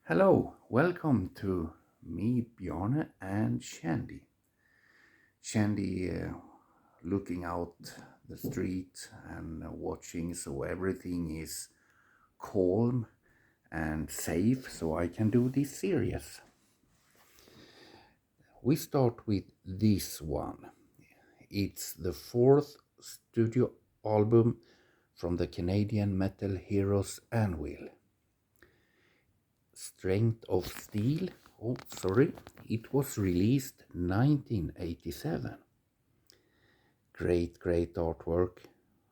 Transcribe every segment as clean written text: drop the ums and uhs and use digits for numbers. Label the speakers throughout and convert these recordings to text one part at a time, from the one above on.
Speaker 1: Hello, welcome to me, Bjarne, and Shandy. Shandy looking out the street and watching so everything is calm and safe so I can do this series. We start with this one. It's the fourth studio album from the Canadian metal heroes Anvil. Strength of Steel. It was released 1987. Great artwork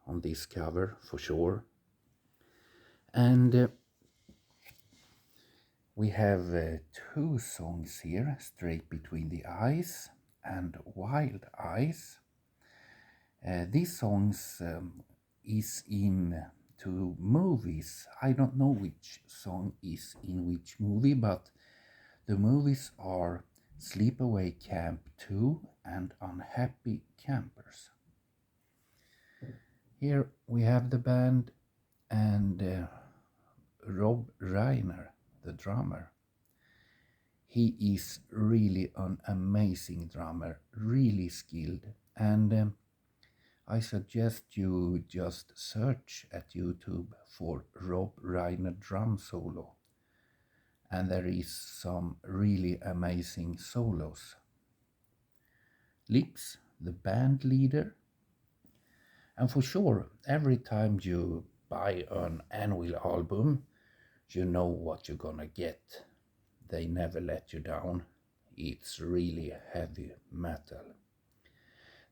Speaker 1: on this cover for sure. And we have two songs here, Straight Between the Eyes and Wild Eyes. These songs is in two movies. I don't know which song is in which movie, but the movies are Sleepaway Camp 2 and Unhappy Campers. Here we have the band and Rob Reiner, the drummer. He is really an amazing drummer, really skilled, and I suggest you just search at YouTube for Rob Reiner drum solo, and there is some really amazing solos. Lips, the band leader, and for sure, every time you buy an Anvil album, you know what you're gonna get. They never let you down. It's really heavy metal.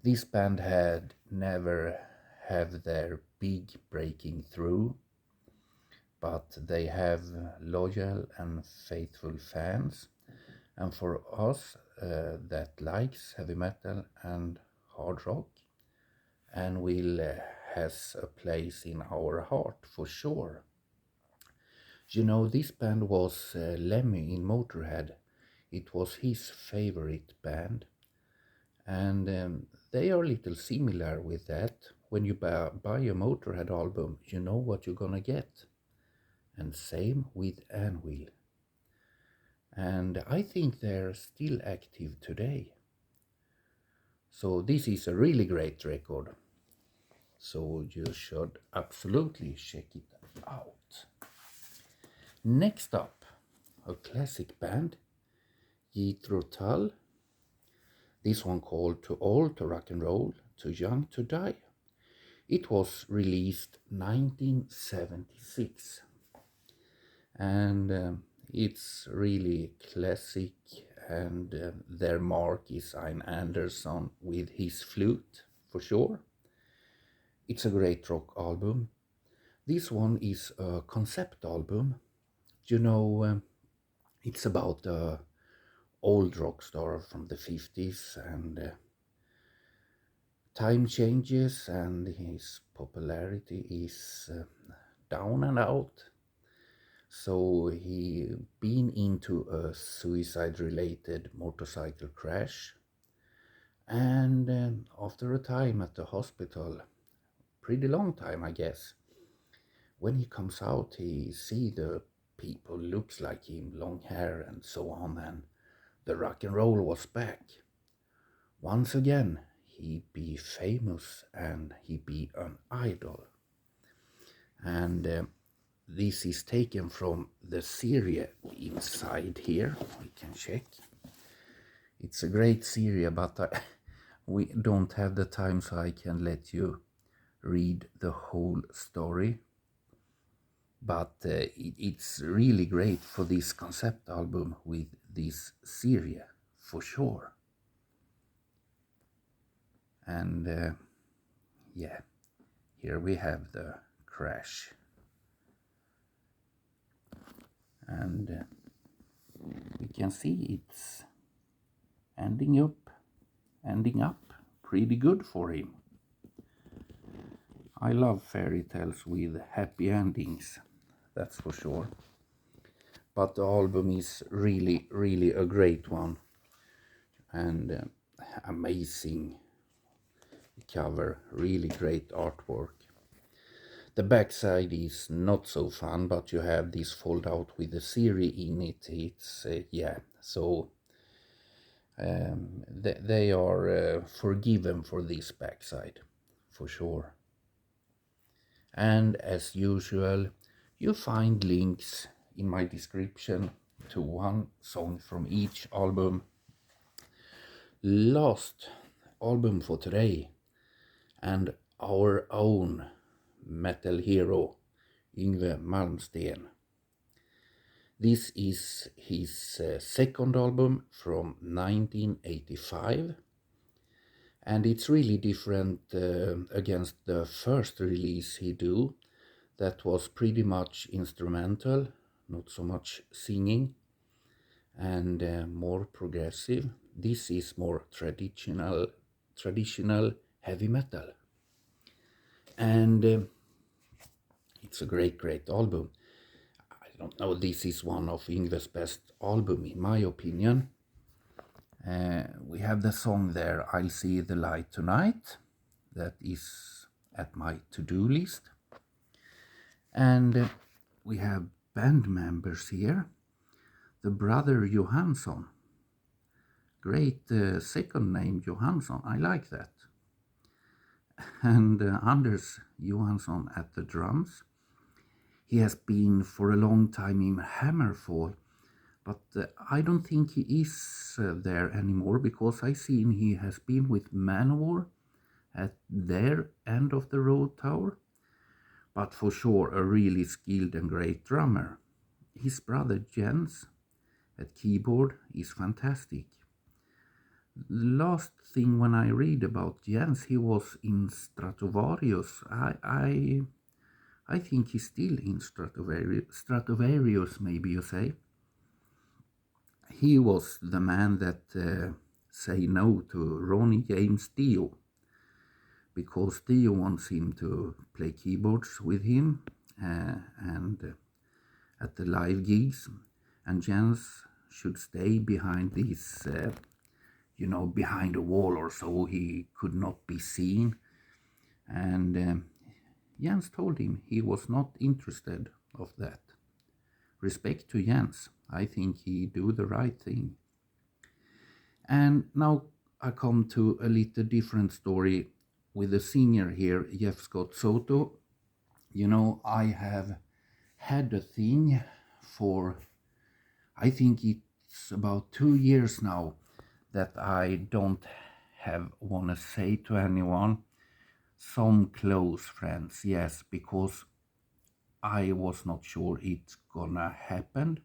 Speaker 1: This band had never have their big breaking through, but they have loyal and faithful fans. And for us that likes heavy metal and hard rock, Anvil has a place in our heart for sure. You know, this band was Lemmy in Motorhead. It was his favorite band, and they are a little similar with that. When you buy a Motorhead album, you know what you're gonna get. And same with Anvil. And I think they're still active today. So this is a really great record. So you should absolutely check it out. Next up, a classic band, Jethro Tull. This one called Too Old to Rock and Roll, Too Young to Die. It was released 1976. And it's really classic, and their mark is Ian Anderson with his flute, for sure. It's a great rock album. This one is a concept album. You know, it's about a old rock star from the 50s, and time changes and his popularity is down and out. So he been into a suicide-related motorcycle crash, and after a time at the hospital, pretty long time I guess, when he comes out he see the people looks like him, long hair and so on, and the rock and roll was back. Once again, he be famous and he be an idol. And this is taken from the series inside here. We can check. It's a great series, but we don't have the time, so I can let you read the whole story. But it's really great for this concept album with this series, for sure. And yeah, here we have the crash. And we can see it's ending up pretty good for him. I love fairy tales with happy endings, that's for sure. But the album is really a great one, and amazing cover, really great artwork. The backside is not so fun, but you have this fold out with the series in it. It's yeah, so they are forgiven for this backside, for sure. And as usual, you find links in my description to one song from each album. Last album for today, and our own metal hero, Yngwie Malmsteen. This is his second album from 1985, and it's really different against the first release he do. That was pretty much instrumental, not so much singing, and more progressive. This is more traditional heavy metal, and it's a great album. I don't know, this is one of Yngwie's best album in my opinion. We have the song there, I'll See the Light Tonight, that is at my to-do list. And we have band members here. The brother Johansson, great second name Johansson, I like that. And Anders Johansson at the drums. He has been for a long time in Hammerfall, but I don't think he is there anymore, because I seen he has been with Manowar at their end of the road tour. But for sure a really skilled and great drummer. His brother Jens at keyboard is fantastic. The last thing when I read about Jens, he was in Stratovarius. I think he's still in Stratovarius, maybe you say. He was the man that say no to Ronnie James Dio, because Dio wants him to play keyboards with him and at the live gigs, and Jens should stay behind this, behind a wall or so. He could not be seen, and Jens told him he was not interested of that. Respect to Jens, I think he do the right thing. And now I come to a little different story with the singer here, Jeff Scott Soto. I have had a thing for, I think it's about 2 years now, that I don't want to say to anyone. Some close friends, yes, because I was not sure it's gonna happen.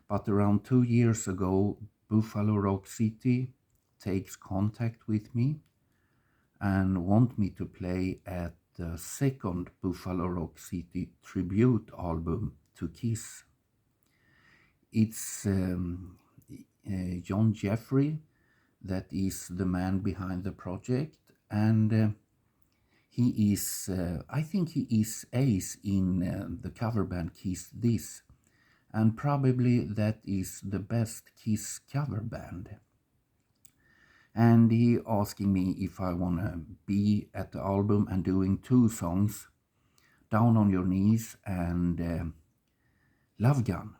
Speaker 1: But around 2 years ago, Buffalo Rock City takes contact with me and want me to play at the second Buffalo Rock City tribute album to Kiss. It's John Jeffrey that is the man behind the project, and he is, I think he is ace in the cover band Kiss This, and probably that is the best Kiss cover band. And he asking me if I want to be at the album and doing 2 songs, Down on Your Knees and Love Gun.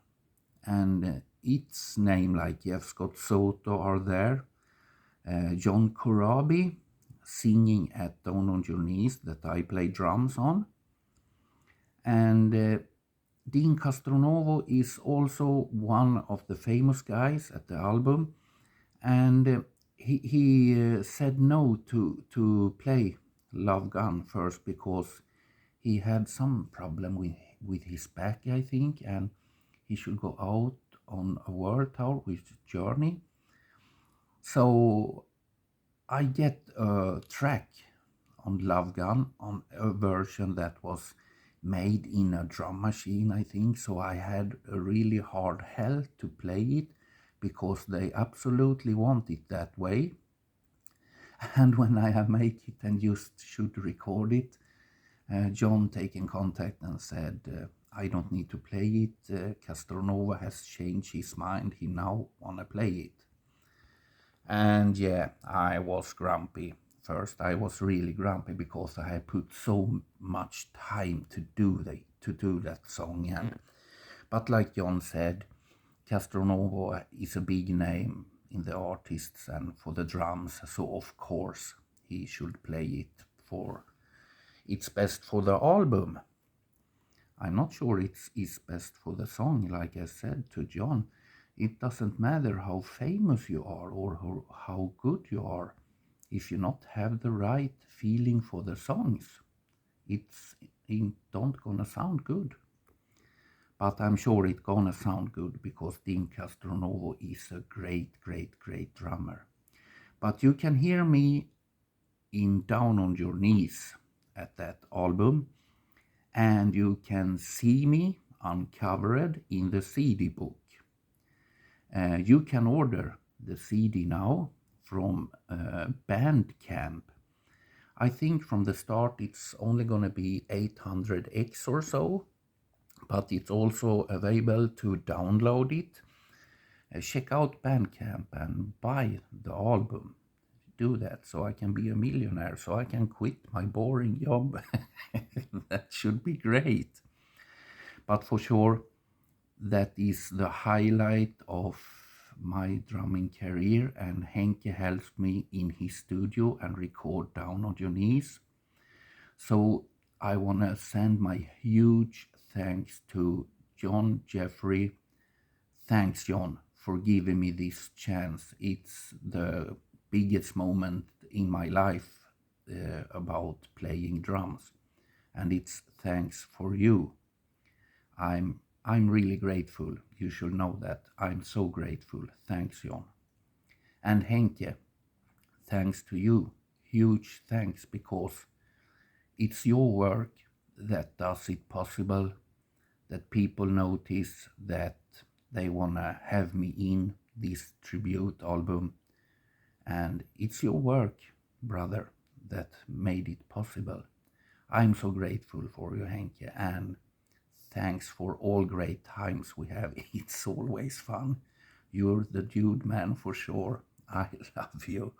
Speaker 1: And its name like Jeff Scott Soto are there. John Corabi singing at Down on Your Knees that I play drums on. And Dean Castronovo is also one of the famous guys at the album. And he said no to play Love Gun first, because he had some problem with his back, I think, and he should go out on a world tour with Bjarne. So I get a track on Love Gun, on a version that was made in a drum machine, I think. So I had a really hard hell to play it, because they absolutely want it that way. And when I have made it and just should record it, John taken contact and said, I don't need to play it. Castronova has changed his mind. He now want to play it. And yeah, I was grumpy. first. I was really grumpy because I had put so much time to do that song. And but like John said, Castronovo is a big name in the artists and for the drums, so of course he should play it for it's best for the album. I'm not sure it's best for the song. Like I said to John, it doesn't matter how famous you are or how good you are. If you not have the right feeling for the songs, it don't gonna sound good. But I'm sure it's gonna sound good because Dean Castronovo is a great drummer. But you can hear me in Down on Your Knees at that album, and you can see me uncovered in the CD book. You can order the CD now from Bandcamp. I think from the start it's only going to be 800X or so, but it's also available to download it. Check out Bandcamp and buy the album. Do that so I can be a millionaire, so I can quit my boring job. That should be great. But for sure, that is the highlight of my drumming career, and Henke helps me in his studio and record Down on Your Knees. So I want to send my huge thanks to John Jeffrey. Thanks, John, for giving me this chance. It's the biggest moment in my life about playing drums, and it's thanks for you. I'm really grateful. You should know that. I'm so grateful. Thanks, John. And Henke, thanks to you. Huge thanks, because it's your work that does it possible, that people notice, that they want to have me in this tribute album. And it's your work, brother, that made it possible. I'm so grateful for you, Henke, and thanks for all great times we have. It's always fun. You're the dude, man, for sure. I love you.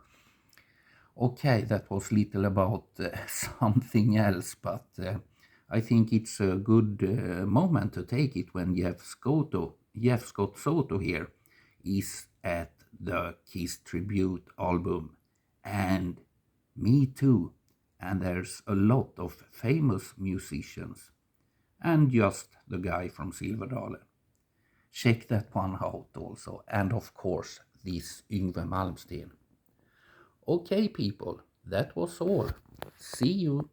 Speaker 1: Okay, that was little about something else, but I think it's a good moment to take it when Jeff Scott Soto here is at the Kiss tribute album, and me too. And there's a lot of famous musicians, and just the guy from Silverdalen. Check that one out also, and of course this Yngwie Malmsteen. Okay, people, that was all. See you.